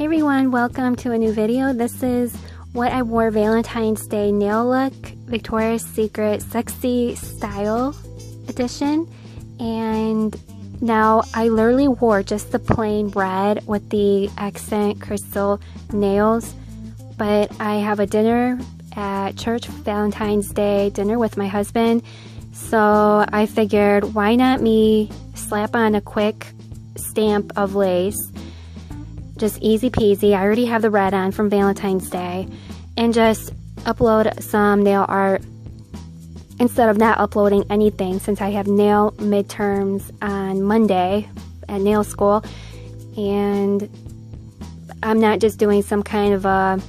Hey everyone, welcome to a new video. This is what I wore Valentine's Day nail look, Victoria's Secret Sexy Style Edition. And now I literally wore just the plain red with the accent crystal nails. But I have a dinner at church, Valentine's Day dinner with my husband. So I figured, why not me slap on a quick stamp of lace. Just easy peasy. I already have the red on from Valentine's Day, and just upload some nail art instead of not uploading anything, since I have nail midterms on Monday at nail school, and I'm not just doing some kind of a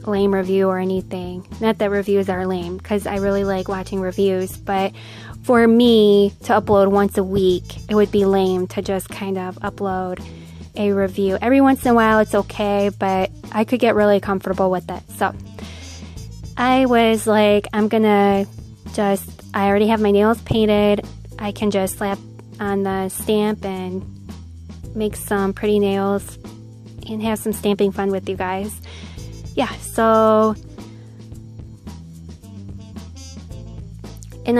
lame review or anything. Not that reviews are lame, because I really like watching reviews, but for me to upload once a week, it would be lame to just kind of upload a review. Every once in a while it's okay, but I could get really comfortable with it. So I was like, I already have my nails painted. I can just slap on the stamp and make some pretty nails and have some stamping fun with you guys. Yeah, so it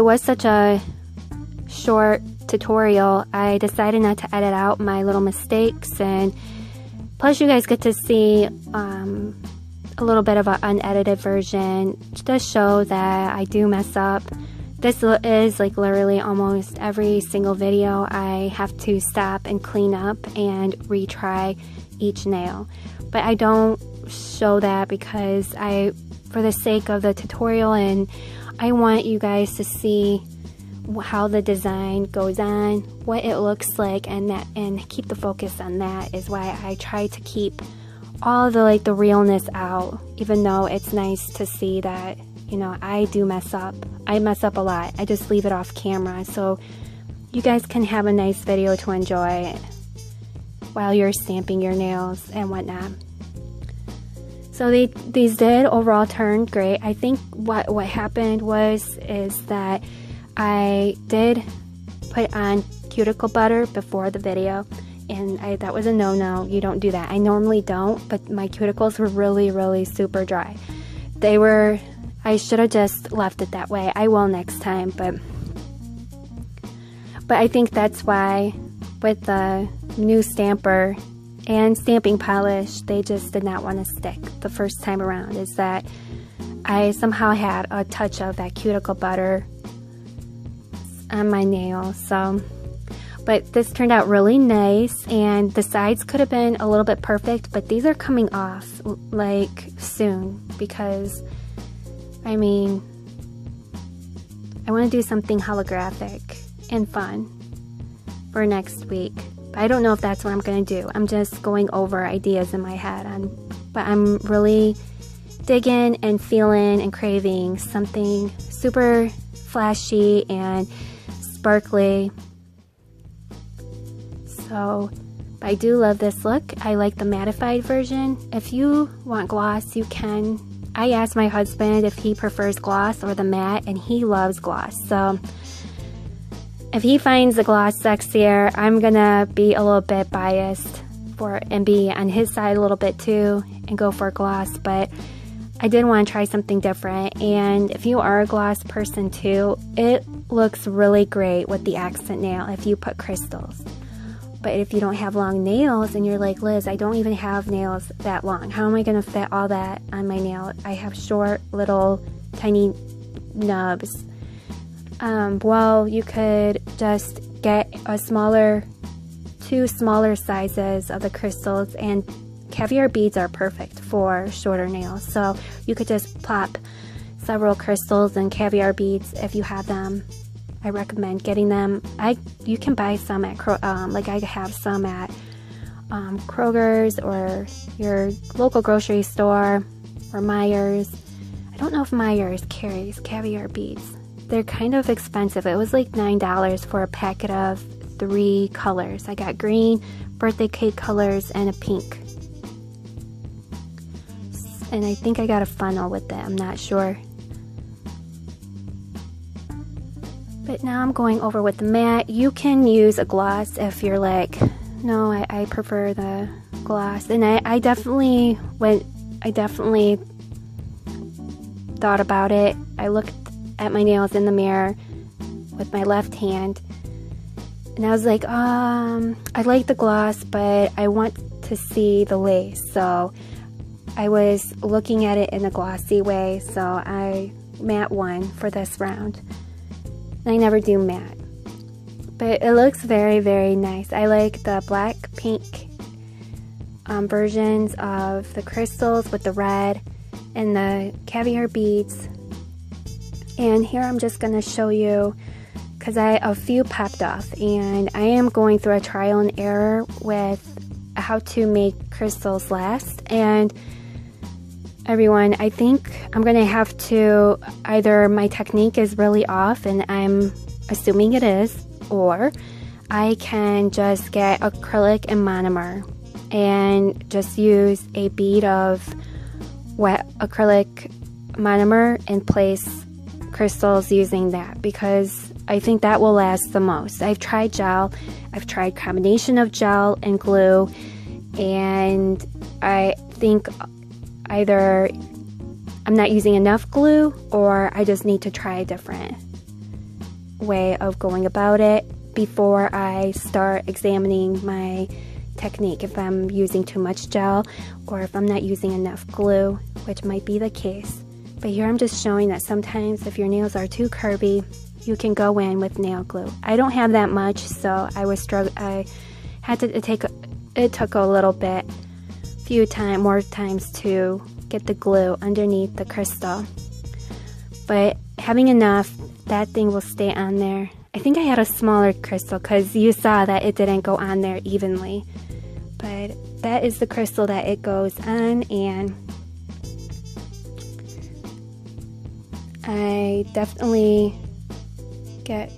was such a short tutorial, I decided not to edit out my little mistakes, and plus you guys get to see a little bit of an unedited version to show that I do mess up. This is like literally almost every single video I have to stop and clean up and retry each nail, but I don't show that because for the sake of the tutorial, and I want you guys to see how the design goes on, what it looks like, and keep the focus on that is why I try to keep all the realness out, even though it's nice to see that, you know, I do mess up. I mess up a lot. I just leave it off camera so you guys can have a nice video to enjoy while you're stamping your nails and whatnot. So these did overall turn great. I think what happened is that I did put on cuticle butter before the video, and that was a no-no. You don't do that. I normally don't, but my cuticles were really super dry. I should have just left it that way. I will next time, but I think that's why with the new stamper and stamping polish, they just did not want to stick the first time around, is that I somehow had a touch of that cuticle butter on my nail. So, but this turned out really nice, and the sides could have been a little bit perfect, but these are coming off like soon, because I mean, I want to do something holographic and fun for next week, but I don't know if that's what I'm going to do. I'm just going over ideas in my head, but I'm really digging and feeling and craving something super flashy and sparkly. So I do love this look. I like the mattified version. If you want gloss, you can. I asked my husband if he prefers gloss or the matte, and he loves gloss. So if he finds the gloss sexier, I'm gonna be a little bit biased and be on his side a little bit too and go for gloss. But I did want to try something different, and if you are a gloss person too, it looks really great with the accent nail if you put crystals. But if you don't have long nails and you're like, Liz, I don't even have nails that long, how am I going to fit all that on my nail? I have short little tiny nubs. Well, you could just get two smaller sizes of the crystals, and Caviar Beads are perfect for shorter nails. So you could just plop several crystals and Caviar Beads if you have them. I recommend getting them. You can buy some at I have some at Kroger's or your local grocery store or Myers. I don't know if Myers carries Caviar Beads. They're kind of expensive. It was like $9 for a packet of 3 colors. I got green, birthday cake colors, and a pink. And I think I got a funnel with it. I'm not sure. But now I'm going over with the matte. You can use a gloss if you're like, no, I prefer the gloss. And I definitely thought about it. I looked at my nails in the mirror with my left hand, and I was like, I like the gloss, but I want to see the lace. So I was looking at it in a glossy way, so I matte one for this round. I never do matte, but it looks very, very nice. I like the black pink versions of the crystals with the red and the caviar beads. And here I'm just going to show you, because a few popped off, and I am going through a trial and error with how to make crystals last. And everyone, I think I'm going to have to, either my technique is really off, and I'm assuming it is, or I can just get acrylic and monomer and just use a bead of wet acrylic monomer and place crystals using that, because I think that will last the most. I've tried gel, I've tried combination of gel and glue, and I think either I'm not using enough glue, or I just need to try a different way of going about it before I start examining my technique, if I'm using too much gel or if I'm not using enough glue, which might be the case. But here I'm just showing that sometimes if your nails are too curvy, you can go in with nail glue. I don't have that much, so I had to it took a little bit, more times to get the glue underneath the crystal. But having enough, that thing will stay on there. I think I had a smaller crystal because you saw that it didn't go on there evenly. But that is the crystal that it goes on, and I definitely get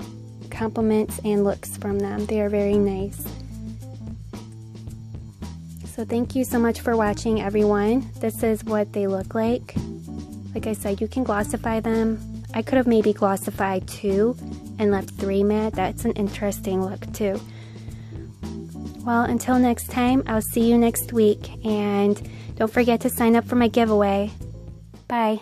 compliments and looks from them. They are very nice. So thank you so much for watching, everyone. This is what they look like. Like I said, you can glossify them. I could have maybe glossified 2 and left 3 matte. That's an interesting look too. Well, until next time, I'll see you next week, and don't forget to sign up for my giveaway. Bye.